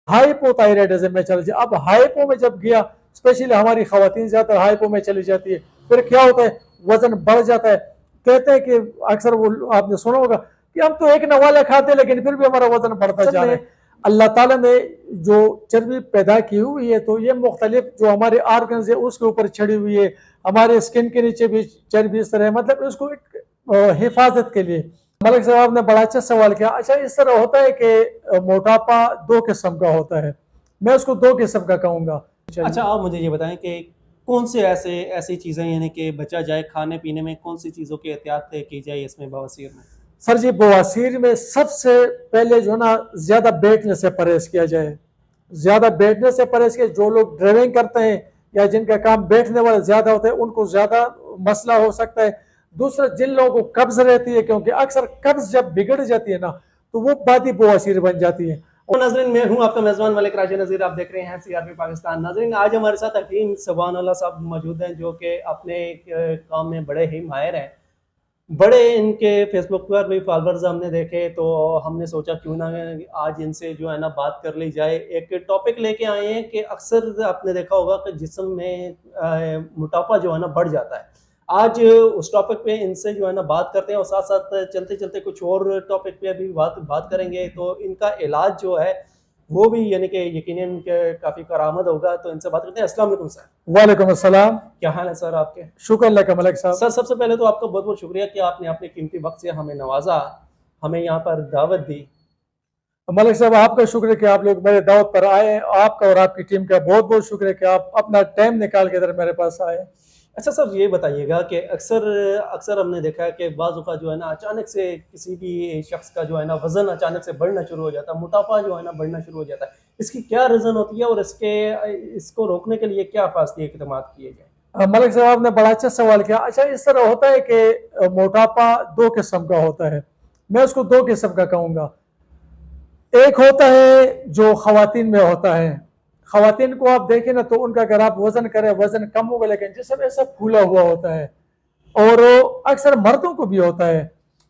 Hypothyroidism में चले जाए। अब हाइपो में जब गया, स्पेशली हमारी खवातीन ज्यादा हाइपो में चली जाती है, फिर क्या होता है, वजन बढ़ जाता है। कहते हैं कि अक्सर वो आपने सुना होगा कि हम तो एक नवाला खाते हैं लेकिन फिर भी हमारा वजन बढ़ता जा रहा है। अल्लाह ताला ने जो चर्बी पैदा की हुई है, तो ये मुख्तलिफ जो हमारे आर्गन्स है उसके ऊपर छड़ी हुई है, हमारे स्किन के नीचे भी चर्बी इस तरह है, मतलब इसको एक हिफाजत के लिए। मलिक साहब ने बड़ा अच्छा सवाल किया। अच्छा, इस तरह होता है कि मोटापा दो किस्म का होता है, मैं उसको दो किस्म का कहूँगा। अच्छा, आप मुझे ये बताएं कि कौन से ऐसी चीज़ें यानी कि बचा जाए खाने पीने में, कौन सी चीज़ों की एहतियात की जाए इसमें बवासीर में? सर जी, बवासीर में सबसे पहले जो ना ज़्यादा बैठने से परहेज किया जाए। ज़्यादा बैठने से परहेज किया, जो लोग ड्राइविंग करते हैं या जिनका काम बैठने वाला ज़्यादा होता है उनको ज़्यादा मसला हो सकता है। दूसरा, जिन लोगों को कब्ज रहती है, क्योंकि अक्सर कब्ज जब बिगड़ जाती है ना तो वो बादी बवासीर बन जाती है। और नाज़रीन, मैं हूं आपका मेज़बान मलिक राशिद नज़ीर, आप देख रहे हैं सीआरपी पाकिस्तान। नाज़रीन, आज हमारे साथ हकीम सुभान अल्लाह साहब मौजूद हैं, जो कि अपने काम में बड़े ही माहिर हैं। बड़े इनके फेसबुक पर भी फॉलोअर्स हमने देखे, तो हमने सोचा क्यों ना आज इनसे जो है ना बात कर ली जाए। एक टॉपिक लेके आए हैं कि अक्सर आपने देखा होगा कि जिस्म में मोटापा जो है ना बढ़ जाता है। आज उस टॉपिक पे इनसे जो है ना बात करते हैं, और साथ साथ चलते चलते कुछ और टॉपिक पे भी बात करेंगे। तो इनका इलाज जो है वो भी यानी कि यकीनन काफ़ी करामद होगा। तो इनसे बात करते हैं। अस्सलाम वालेकुम सर। वालेकुम अस्सलाम। क्या हाल है सर आपके? शुक्र अल्लाह का मलिक साहब। सर, सबसे पहले तो आपका बहुत बहुत शुक्रिया कि आपने अपने कीमती वक्त से हमें नवाजा, हमें यहाँ पर दावत दी। मलिक साहब, आपका शुक्र कि आप लोग मेरे दावत पर आए। आपका और आपकी टीम का बहुत बहुत शुक्र कि आप अपना टाइम निकाल के इधर मेरे पास आए। अच्छा सर, ये बताइएगा कि अक्सर अक्सर हमने देखा है कि बाज़ औक़ात जो है ना अचानक से किसी भी शख्स का जो है ना वज़न अचानक से बढ़ना शुरू हो जाता है, मोटापा जो है ना बढ़ना शुरू हो जाता है। इसकी क्या रीज़न होती है और इसको रोकने के लिए क्या फ़ासले इक़दामात किए जाएँ? मलिक साहब, आपने बड़ा अच्छा सवाल किया। अच्छा, इस तरह होता है कि मोटापा दो किस्म का होता है, मैं उसको दो किस्म का कहूँगा। एक होता है जो खवातीन में होता है। खवातीन को आप देखें ना तो उनका अगर आप वजन करें, वजन कम होगा लेकिन जिसम ऐसा फूला हुआ होता है, और अक्सर मर्दों को भी होता है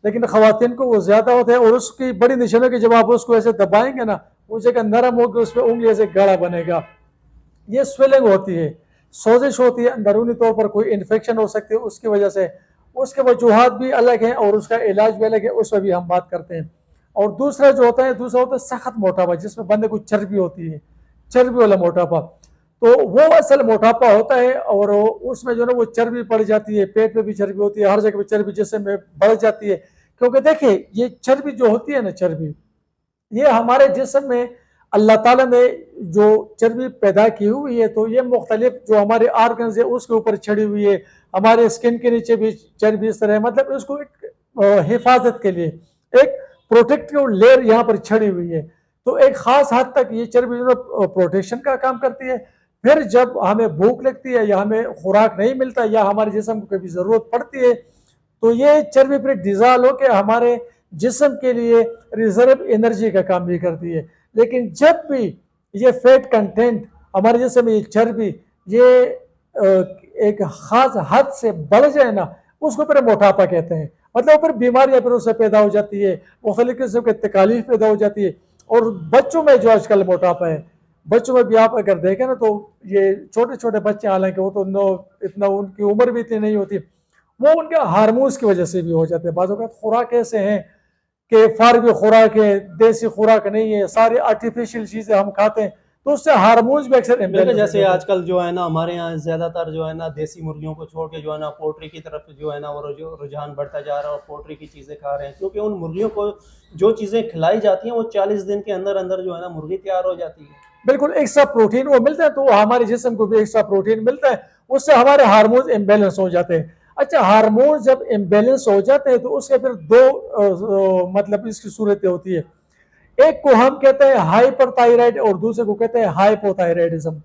लेकिन खवातीन को वो ज्यादा होता है। और उसकी बड़ी निशानी की, जब आप उसको ऐसे दबाएंगे ना, वो जगह नरम होगी, उस पर उंगली ऐसे गाढ़ा बनेगा। ये स्वेलिंग होती है, सोजिश होती है, अंदरूनी तौर पर कोई इन्फेक्शन हो सकती है उसकी वजह से। उसके वजूहात भी अलग हैं और उसका इलाज भी अलग है, उस पर भी हम बात करते हैं। और दूसरा जो होता है, दूसरा होता है सख्त मोटापा, जिसमें बंदे को चर्बी होती है, चर्बी वाला मोटापा। तो वो असल मोटापा होता है, और उसमें जो है वो चर्बी पड़ जाती है, पेट पे भी चर्बी होती है, हर जगह पे चर्बी जिसम में बढ़ जाती है। क्योंकि देखिए, ये चर्बी जो होती है ना, चर्बी ये हमारे जिस्म में अल्लाह ताला ने जो चर्बी पैदा की हुई है, तो ये मुख्तलिफ जो हमारे आर्गन्स है उसके ऊपर छड़ी हुई है, हमारे स्किन के नीचे भी चर्बी इस तरह है, मतलब इसको एक हिफाजत के लिए एक प्रोटेक्टिव लेयर यहाँ पर छड़ी हुई है। तो एक खास हद तक ये चर्बी जो प्रोटेक्शन का काम करती है। फिर जब हमें भूख लगती है या हमें खुराक नहीं मिलता या हमारे जिस्म को कभी ज़रूरत पड़ती है, तो ये चर्बी फिर डिजॉल्व होकर हमारे जिस्म के लिए रिजर्व एनर्जी का काम भी करती है। लेकिन जब भी ये फैट कंटेंट हमारे जिस्म में, ये चर्बी ये एक खास हद से बढ़ जाए ना, उसको फिर मोटापा कहते हैं। मतलब फिर बीमारियां फिर उससे पैदा हो जाती है, मुख्तलिफ किस्म की तकालीफ पैदा हो जाती है। और बच्चों में जो आजकल मोटापा है, बच्चों में भी आप अगर देखें ना, तो ये छोटे छोटे बच्चे, हालांकि वो तो इतना उनकी उम्र भी इतनी नहीं होती, वो उनके हार्मोन्स की वजह से भी हो जाते हैं। बाज़ औक़ात खुराक ऐसे हैं कि फार्मी खुराक है, देसी खुराक नहीं है, सारी आर्टिफिशियल चीज़ें हम खाते हैं, तो उससे हार्मोन्स भी अक्सर बिल्कुल, इम्बैलेंस हो जैसे जाते हैं। आजकल जो है ना हमारे यहाँ ज़्यादातर जो है ना देसी मुर्गियों को छोड़ के जो है ना पोल्ट्री की तरफ जो है ना वो रुझान बढ़ता जा रहा है, और पोल्ट्री की चीज़ें खा रहे हैं, क्योंकि उन मुर्गियों को जो चीज़ें खिलाई जाती हैं वो 40 दिन के अंदर अंदर जो है ना मुर्गी तैयार हो जाती है। बिल्कुल एक्स्ट्रा प्रोटीन वो मिलता है, तो हमारे जिस्म को भी एक्स्ट्रा प्रोटीन मिलता है, उससे हमारे हार्मोन्स इम्बैलेंस हो जाते हैं। अच्छा, हार्मोन जब इम्बैलेंस हो जाते हैं तो उसके फिर दो मतलब इसकी सूरतें होती है। एक को हम कहते हैं हाइपरथायराइड और दूसरे को कहते हैं हाइपोथायराइडिज्म।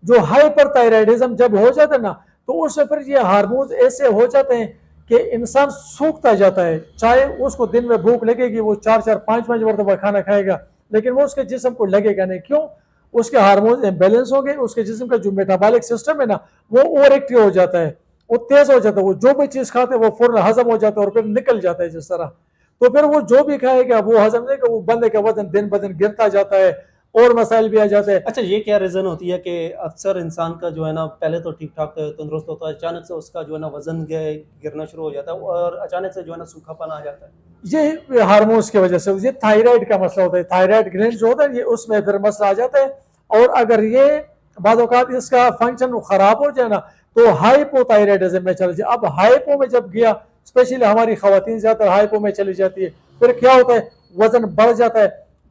जो हाइपरथायराइडिज्म जब हो जाता है ना, तो उससे फिर ये हार्मोन्स ऐसे हो जाते हैं कि इंसान सूखता जाता है। चाहे उसको दिन में भूख लगेगी, वो 4-4 5-5 मरतबा खाना खाएगा, लेकिन वो उसके जिस्म को लगेगा नहीं। क्यों? उसके हार्मोन इम्बेलेंस हो गए, उसके जिस्म का जो मेटाबॉलिक सिस्टम है ना, वो ओवर एक्टिव हो जाता है, वो तेज हो जाता है। वो जो भी चीज खाते हैं वो फौरन हजम हो जाता है और फिर निकल जाता है जिस तरह। तो फिर वो जो भी खाएगा वो हजम नहीं, वो बंदे का वजन दिन ब दिन गिरता जाता है, और मसाइल भी आ जाते हैं। अच्छा, ये क्या रीज़न होती है कि अक्सर इंसान का जो है ना पहले तो ठीक-ठाक तंदुरुस्त होता है, अचानक से उसका जो है ना वज़न गिरना शुरू हो जाता है और अचानक से जो है ना सूखापन आ जाता है? ये हार्मोन्स की वजह से, ये थायराइड का मसला होता है, थायराइड ग्लैंड जो होता है ये उसमें फिर मसला आ जाता है। और अगर ये बाद औक़ात इसका फंक्शन खराब हो जाए ना तो हाइपोथायराइडिज्म में चले जाए। अब हाइपो में जब गया, स्पेशली हमारी खवातीन ज़्यादातर हाइपो में चली जाती है, फिर क्या होता है, वजन बढ़ जाता है।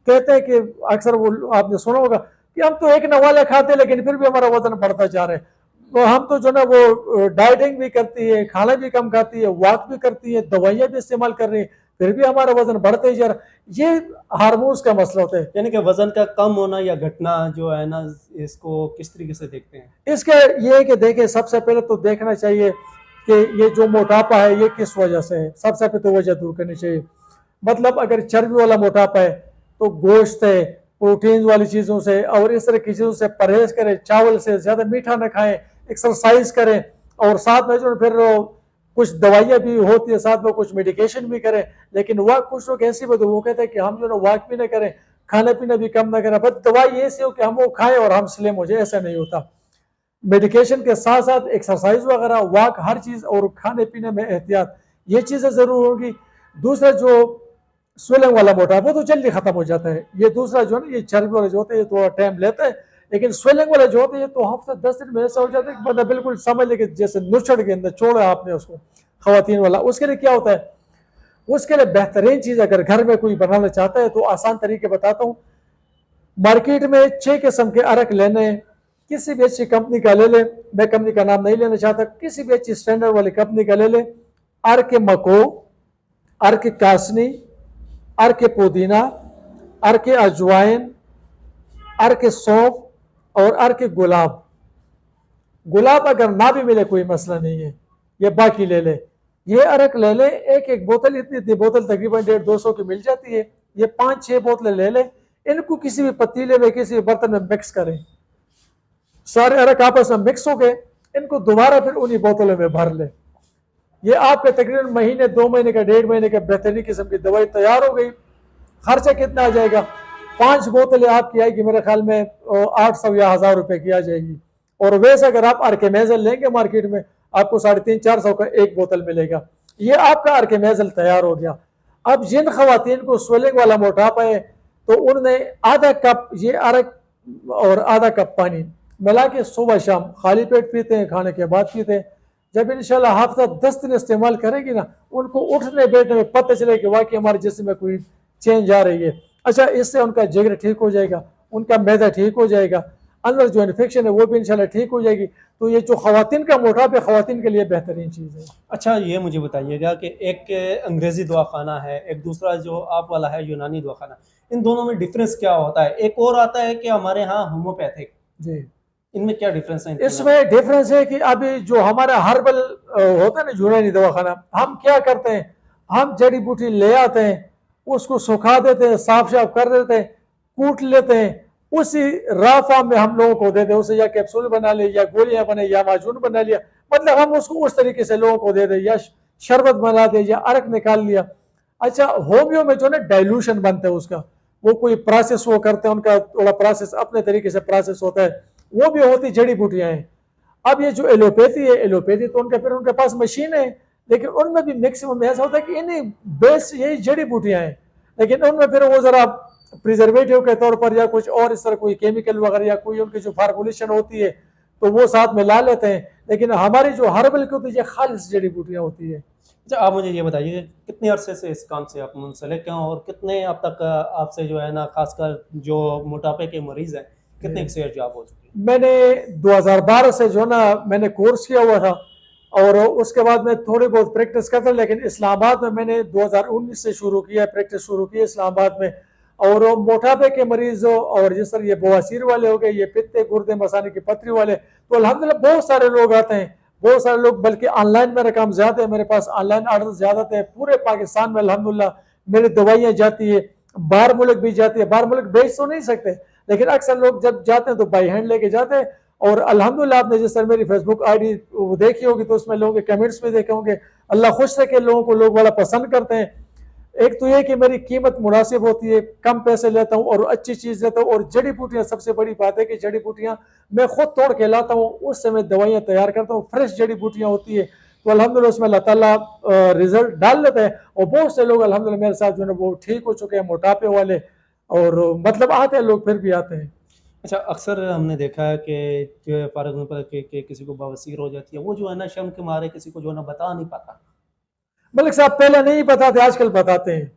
कहते हैं कि अक्सर वो आपने सुना होगा कि हम तो एक नवाला खाते हैं लेकिन फिर भी हमारा वजन बढ़ता जा रहा है। तो हम तो जो ना वो डाइटिंग भी करती है, खाना भी कम खाती है, वॉक भी करती है, दवाइयाँ भी इस्तेमाल कर रही है, फिर भी हमारा वजन बढ़ते ही जा रहा है। ये हार्मोन्स का मसला होता है। यानी कि वज़न का कम होना या घटना जो है ना, इसको किस तरीके से देखते हैं? इसके ये है कि देखिए, सबसे पहले तो देखना चाहिए कि ये जो मोटापा है ये किस वजह से है। सबसे पहले तो वजह दूर करनी चाहिए। मतलब अगर चर्बी वाला मोटापा है तो गोश्त है, प्रोटीन वाली चीज़ों से और इस तरह की चीज़ों से परहेज करें, चावल से ज़्यादा मीठा न खाएं, एक्सरसाइज करें और साथ में जो फिर कुछ दवाइयाँ भी होती है, साथ में कुछ मेडिकेशन भी करें। लेकिन वह कुछ लोग ऐसी बात, वो कहते हैं कि हम जो ना वॉक भी ना करें, खाना पीना भी कम ना करें, बस दवाई ऐसी हो कि हम वो खाएं और हम स्लिम हो जाए, ऐसा नहीं होता। मेडिकेशन के साथ साथ एक्सरसाइज वगैरह, वॉक, हर चीज़ और खाने पीने में एहतियात, ये चीज़ें ज़रूर होगी। दूसरा जो स्वेलिंग वाला मोटापा तो जल्दी खत्म हो जाता है। ये दूसरा जो है ना, ये चर्बी वाला जो होता है ये थोड़ा टाइम लेता है, लेकिन स्वेलिंग वाला जो होता है ये तो हफ्ते 10 दिन में ऐसा हो जाता है कि बंदा बिल्कुल समझ ले कि जैसे नुचड़ के अंदर छोड़ा आपने उसको, खवातीन वाला। उसके लिए क्या होता है, उसके लिए बेहतरीन चीज़ अगर घर में कोई बनाना चाहता है तो आसान तरीके बताता हूँ। मार्केट में 6 किस्म के अरक लेने हैं, किसी भी अच्छी कंपनी का ले लें, मैं कंपनी का नाम नहीं लेना चाहता, किसी भी अच्छी स्टैंडर्ड वाली कंपनी का ले लें। अर्क मको, अर्क कासनी, अर्क पुदीना, अर्क अजवाइन, अर्क सौंफ और अर्क गुलाब। गुलाब अगर ना भी मिले कोई मसला नहीं है, ये बाकी ले ले। ये अरक ले ले, एक एक बोतल, इतनी इतनी बोतल तकरीबन 150-200 की मिल जाती है। ये 5-6 बोतलें ले ले, इनको किसी भी पतीले में, किसी भी बर्तन में मिक्स करें। सारे अरक आपस में मिक्स हो गए, इनको दोबारा फिर उन्हीं बोतलों में भर ले। ये आपके तकरीबन महीने, 2 महीने का, 1.5 महीने का बेहतरीन किस्म की दवाई तैयार हो गई। खर्चा कितना आ जाएगा, 5 बोतलें आपकी आएगी मेरे ख्याल में 800 या 1000 रुपए की आ जाएगी। और वैसे अगर आप आर्केमेजल लेंगे मार्केट में, आपको 350-400 का एक बोतल मिलेगा। ये आपका आर्केमेजल तैयार हो गया। अब जिन खवातीन को स्वेलिंग वाला मोटापा है तो उन्हें आधा कप ये अरक और आधा कप पानी मिला के सुबह शाम खाली पेट पीते हैं, खाने के बाद पीते हैं। जब इंशाल्लाह हफ्ता 10 दिन इस्तेमाल करेगी ना, उनको उठने बैठने में पता चले कि वाकई हमारे जिस्म में कोई चेंज आ रही है। अच्छा, इससे उनका जिगर ठीक हो जाएगा, उनका मैदा ठीक हो जाएगा, अंदर जो इन्फेक्शन है वो भी इंशाल्लाह ठीक हो जाएगी। तो ये जो खवातीन का मोटापा, खवातीन के लिए बेहतरीन चीज़ है। अच्छा, ये मुझे बताइएगा कि एक अंग्रेज़ी दवाखाना है, एक दूसरा जो आप वाला है यूनानी दवाखाना, इन दोनों में डिफरेंस क्या होता है? एक और आता है कि हमारे यहाँ होम्योपैथिक, जी, इनमें क्या डिफरेंस है इन तीनों में? इसमें डिफरेंस है कि अभी जो हमारा हर्बल होता है ना, यूनानी दवाखाना, हम क्या करते हैं, हम जड़ी बूटी ले आते हैं, उसको सुखा देते हैं, साफ साफ कर देते हैं, कूट लेते हैं, उसी रॉ फॉर्म में हम लोगों को दे दें। उसे या कैप्सूल बना ले, या गोलियां बने, या माजून बना लिया, मतलब हम उसको उस तरीके से लोगों को दे दें, या शरबत बना दे, या अरक निकाल लिया। अच्छा, होम्यो में जो ना डाइल्यूशन बनता है उसका, वो कोई प्रोसेस वो करते हैं, उनका थोड़ा प्रोसेस अपने तरीके से प्रोसेस होता है, वो भी होती जड़ी बूटियां हैं। अब ये जो एलोपैथी है, एलोपैथी तो उनके फिर उनके पास मशीन है, लेकिन उनमें भी मैक्सिमम ऐसा होता है कि इन्हीं बेस यही जड़ी बूटियां हैं, लेकिन उनमें फिर वो जरा प्रिजर्वेटिव के तौर पर या कुछ और इस तरह कोई केमिकल वगैरह या कोई उनकी जो फार्मूलेशन होती है तो वो साथ में ला लेते हैं। लेकिन हमारी जो हर्बल की होती है खालिस जड़ी बूटियां होती है। अच्छा, आप मुझे ये बताइए कितने अरसे से इस काम से आप मुंसलिक हैं और कितने अब तक आपसे जो है ना, खासकर जो मोटापे के मरीज हैं, कितने एक्सपीरियंस जॉब हो चुकी है? मैंने 2012 से जो ना मैंने कोर्स किया हुआ था और उसके बाद मैं थोड़ी बहुत प्रैक्टिस करता, लेकिन इस्लामाबाद में मैंने 2019 से शुरू किया, प्रैक्टिस शुरू की इस्लामाबाद में। और मोटापे के मरीज और जिस तरह ये बवासीर वाले हो गए, ये पित्ते, गुर्दे, मसाने की पथरी वाले, तो अल्हम्दुलिल्लाह बहुत सारे लोग आते हैं, बहुत सारे लोग, बल्कि ऑनलाइन मेरा काम ज्यादा है, मेरे पास ऑनलाइन ऑर्डर ज्यादा थे। पूरे पाकिस्तान में अल्हम्दुलिल्लाह मेरी दवाइयाँ जाती है, बाहर मुल्क भी जाती है। बाहर मुल्क बेच तो नहीं सकते, लेकिन अक्सर लोग जब जाते हैं तो बाई हैंड लेके जाते हैं। और अल्हम्दुलिल्लाह आपने जिस तरह मेरी फेसबुक आईडी देखी होगी तो उसमें लोगों के कमेंट्स भी देखे होंगे, अल्लाह खुश रखे, लोगों को लोग बड़ा पसंद करते हैं। एक तो ये कि मेरी कीमत मुनासिब होती है, कम पैसे लेता हूँ और अच्छी चीज़ लेता हूँ। और जड़ी बूटियाँ, सबसे बड़ी बात है कि जड़ी बूटियाँ मैं खुद तोड़ के लाता हूँ, उससे मैं दवाइयाँ तैयार करता हूँ, फ्रेश जड़ी बूटियाँ होती है। तो अल्हम्दुलिल्लाह उसमें अल्लाह ताला रिजल्ट डाल लेते हैं। और बहुत से लोग अल्हम्दुलिल्लाह मेरे साथ जो है वो ठीक हो चुके हैं, मोटापे वाले, और मतलब आते हैं लोग, फिर भी आते हैं। अच्छा, अक्सर हमने देखा है कि जो है फॉर एग्जाम्पल कि किसी को बवासीर हो जाती है, वो जो है ना शर्म के मारे किसी को जो है ना बता नहीं पाता। मलिक साहब पहले नहीं बताते, आजकल बताते हैं।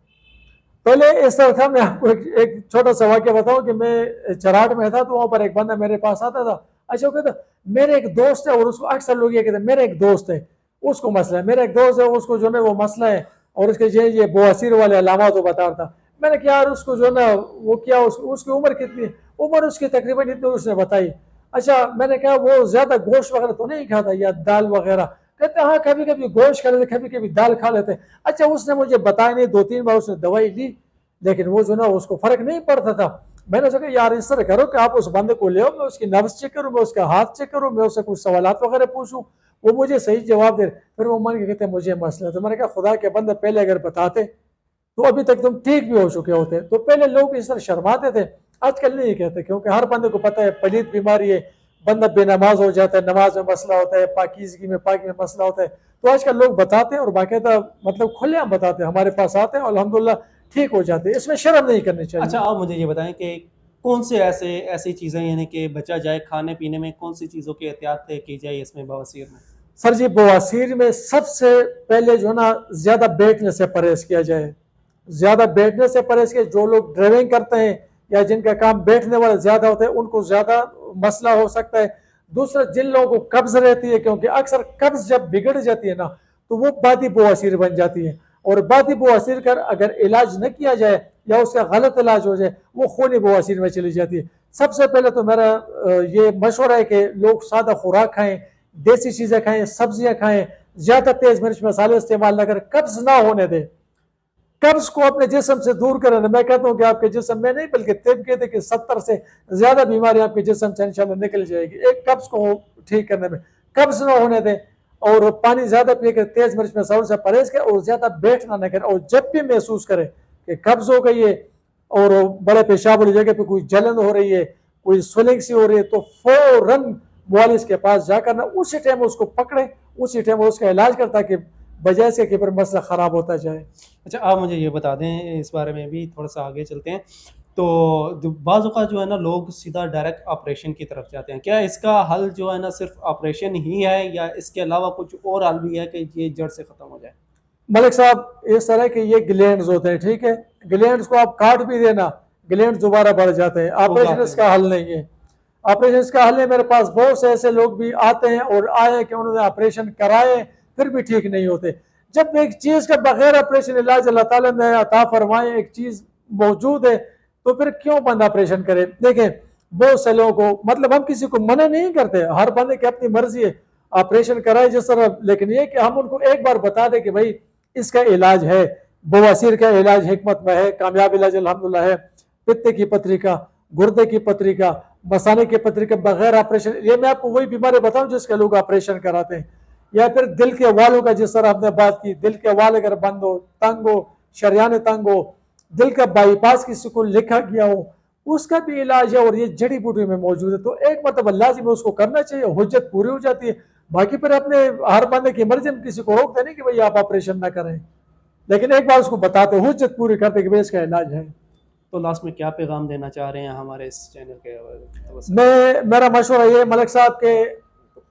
पहले इस तरह था, मैं आपको एक छोटा सा वाक्य बताऊं कि मैं चराट में था, तो वहां पर एक बंदा मेरे पास आता था। अच्छा, वो कहता मेरे एक दोस्त है, और उसको अक्सर लोग ये कहते हैं मेरे एक दोस्त है, उसको मसला है, मेरा एक दोस्त है, उसको जो है वो मसला है, और उसके ये बवासीर वाले अलामत वो बता रहा था। मैंने कहा यार उसको जो है ना, वो क्या उसकी उम्र कितनी है? उम्र उसकी तकरीबन इतनी उसने बताई। अच्छा, मैंने कहा वो ज्यादा गोश्त वगैरह तो नहीं खाता या दाल वगैरह? कहते हाँ, कभी कभी गोश्त खा लेते, कभी कभी दाल खा लेते। अच्छा, उसने मुझे बताया नहीं, 2-3 बार उसने दवाई ली, लेकिन वो जो ना उसको फर्क नहीं पड़ता था। मैंने सोचा यार इस तरह करो कि आप उस बंदे को ले आओ, मैं उसकी नब्ज चेक करूँ, मैं उसका हाथ चेक करूँ, मैं उससे कुछ सवालात वगैरह पूछूं, वो मुझे सही जवाब दे। फिर वो मन के कहते मुझे मसला है। तो मैंने कहा खुदा के बंदे पहले अगर बताते तो अभी तक तुम ठीक भी हो चुके होते। तो पहले लोग इस तरह शर्माते थे, आजकल नहीं कहते, क्योंकि हर बंदे को पता है पलीद बीमारी है, बंदा बेनमाज हो जाता है, नमाज में मसला होता है, पाकीज़गी में पाक में मसला होता है। तो आजकल लोग बताते हैं, और बाकायदा मतलब खुलेआम बताते हैं, हमारे पास आते हैं और अल्हम्दुलिल्लाह ठीक हो जाते हैं। इसमें शर्म नहीं करनी चाहिए। अच्छा, आप मुझे ये बताएं कि कौन से ऐसी चीज़ें यानी कि बचा जाए खाने पीने में, कौन सी चीज़ों की एहतियात की जाए इसमें बवासीर में? सर जी, बवासीर में सबसे पहले जो ना ज्यादा बैठने से परहेज किया जाए। ज्यादा बैठने से परहेज किया। जो लोग ड्राइविंग करते हैं या जिनका काम बैठने वाला ज्यादा होता है, उनको ज्यादा मसला हो सकता है। दूसरा, जिन लोगों को कब्ज रहती है, क्योंकि अक्सर कब्ज जब बिगड़ जाती है ना, तो वो बादी बवासीर बन जाती है। और बादी बवासीर कर अगर इलाज न किया जाए या उसका गलत इलाज हो जाए, वो खूनी बवासीर में चली जाती है। सबसे पहले तो मेरा ये मशवरा है कि लोग सादा खुराक खाएं, देसी चीजें खाएं, सब्जियां खाएं, ज्यादा तेज मिर्च मसाले इस्तेमाल न करें, कब्ज ना होने दें। कब्ज को अपने जिस्म से दूर करें। मैं कहता हूं कि आपके जिस्म में नहीं, बल्कि तिब कहते कि 70 से ज्यादा बीमारी आपके जिस्म से इंशाल्लाह निकल जाएगी एक कब्ज को ठीक करने में। कब्ज ना होने दें, और पानी ज्यादा पिए, तेज मिर्च मसालों से परहेज करें, और ज्यादा बैठना न करें। और जब भी महसूस करें कि कब्ज हो गई है और बड़े पेशाब वाली जगह पे कोई जलन हो रही है, कोई स्वेलिंग सी हो रही है, तो फौरन मुआलिज के पास जाकर ना उसी टाइम उसको पकड़े, उसी टाइम उसका इलाज कर, ताकि बजाय से कि फिर मसला खराब होता जाए। अच्छा, आप मुझे ये बता दें, इस बारे में भी थोड़ा सा आगे चलते हैं। तो बाज़ औक़ात जो है ना लोग सीधा डायरेक्ट ऑपरेशन की तरफ जाते हैं। क्या इसका हल जो है ना सिर्फ ऑपरेशन ही है, या इसके अलावा कुछ और हल भी है कि ये जड़ से ख़त्म हो जाए? मलिक साहब, इस तरह के ये ग्लैंड्स होते हैं, ठीक है, ग्लैंड्स को आप काट भी देना, ग्लैंड्स दोबारा बढ़ जाते हैं। उग ऑपरेशन आते हैं। इसका हल नहीं है। ऑपरेशन इसका हल है। मेरे पास बहुत से ऐसे लोग भी आते हैं और आए कि उन्होंने ऑपरेशन कराए, फिर भी ठीक नहीं होते। जब एक चीज का बगैर ऑपरेशन इलाज अल्लाह ताला ने अता फरमाए, एक चीज मौजूद है, तो फिर क्यों बंद ऑपरेशन करे? देखें, बहुत से लोगों को, मतलब हम किसी को मना नहीं करते, हर बंदे की अपनी मर्जी है, ऑपरेशन कराए जिस तरह, लेकिन ये कि हम उनको एक बार बता दें कि भाई इसका इलाज है, बवासीर का इलाज हिकमत में है, कामयाब इलाज अल्हम्दुलिल्लाह है। पित्ते की पथरी का, गुर्दे की पथरी का, मसाने की पथरी का बगैर ऑपरेशन, ये मैं आपको वही बीमारी बताऊं जिसके लोग ऑपरेशन कराते हैं। या फिर दिल के वालों का, जिस तरह आपने बात की, दिल के वाल अगर बंद हो, तंग हो, शरियान तंग हो, दिल का बाईपास किसी को लिखा गया हो, उसका भी इलाज है और ये जड़ी बूटी में मौजूद है। तो एक मतलब लाजिम है, उसको करना चाहिए, हुज्जत पूरी हो जाती है। बाकी फिर अपने हर बंदे की मर्जी, हम किसी को रोकते नहीं कि भाई आप ऑपरेशन ना करें, लेकिन एक बार उसको बताते, हुज्जत पूरी करते कि भाई इसका इलाज है। तो लास्ट में क्या पैगाम देना चाह रहे हैं हमारे इस चैनल के तवज्जो? मेरा मशवरा ये मलिक साहब के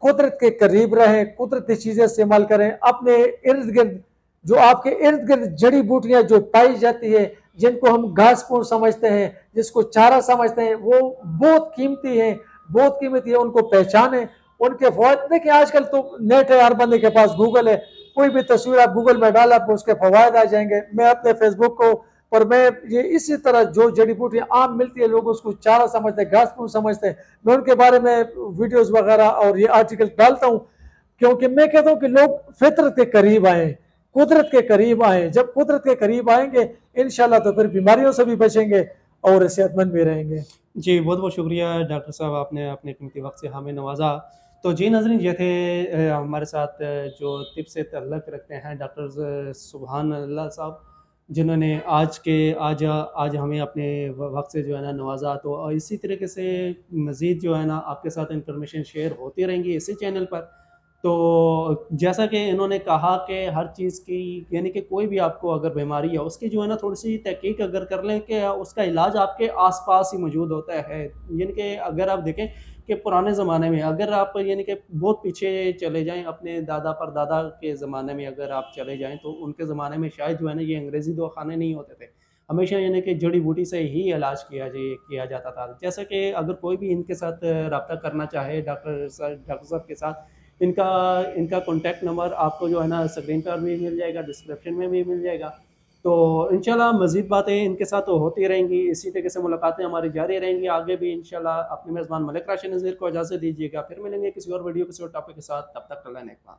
कुदरत के करीब रहें, कुदरती चीज़ें इस्तेमाल करें। अपने इर्द गिर्द, जो आपके इर्द गिर्द जड़ी बूटियां जो पाई जाती है, जिनको हम घास फूस समझते हैं, जिसको चारा समझते हैं, वो बहुत कीमती है, बहुत कीमती है। उनको पहचानें, उनके फवायद देखिए। आजकल तो नेट है, हर बंदे के पास गूगल है, कोई भी तस्वीर आप गूगल में डाला, आपको उसके फवायद आ जाएंगे। मैं अपने फेसबुक को, और मैं ये इसी तरह जो जड़ी बूटियां आम मिलती है, लोग उसको चारा समझते हैं, घास फूस समझते हैं, मैं उनके बारे में वीडियोस वगैरह और ये आर्टिकल डालता हूँ, क्योंकि मैं कहता हूँ कि लोग फितरत के करीब आए, कुदरत के करीब आए। जब कुदरत के करीब आएंगे इंशाल्लाह, तो फिर बीमारियों से भी बचेंगे और सेहतमंद भी रहेंगे। जी, बहुत बहुत शुक्रिया डॉक्टर साहब, आपने अपने कीमती वक्त से हमें नवाजा। तो जी नाज़रीन, ये थे हमारे साथ जो तिब से तल्लुक़ रखते हैं डॉक्टर सुभान अल्लाह साहब। जिन्होंने आज हमें अपने वक्त से जो है ना नवाजा। तो इसी तरीके से मज़ीद जो है ना आपके साथ इंफॉर्मेशन शेयर होती रहेंगी इसी चैनल पर। तो जैसा कि इन्होंने कहा कि हर चीज़ की यानी कि कोई भी आपको अगर बीमारी है उसकी जो है ना थोड़ी सी तहकीक अगर कर लें कि उसका इलाज आपके आसपास ही मौजूद होता है। यानी कि अगर आप देखें कि पुराने ज़माने में अगर आप यानी कि बहुत पीछे चले जाएं, अपने दादा परदादा के ज़माने में अगर आप चले जाएं तो उनके ज़माने में शायद जो है ना ये अंग्रेज़ी दवाखाने नहीं होते थे। हमेशा यानी कि जड़ी बूटी से ही इलाज किया जाता था। जैसा कि अगर कोई भी इनके साथ रब्ता करना चाहे डॉक्टर साहब के साथ, इनका इनका कॉन्टैक्ट नंबर आपको जो है ना स्क्रीन पर भी मिल जाएगा, डिस्क्रिप्शन में भी मिल जाएगा। तो इंशाल्लाह मज़ीद बातें इनके साथ तो होती रहेंगी, इसी तरीके से मुलाकातें हमारी जारी रहेंगी आगे भी इंशाल्लाह। अपने मेज़बान मलिक राशिद नज़ीर को इजाज़त दीजिएगा, फिर मिलेंगे किसी और वीडियो किसी और टॉपिक के साथ, तब तक अल्लाह नेगहबान।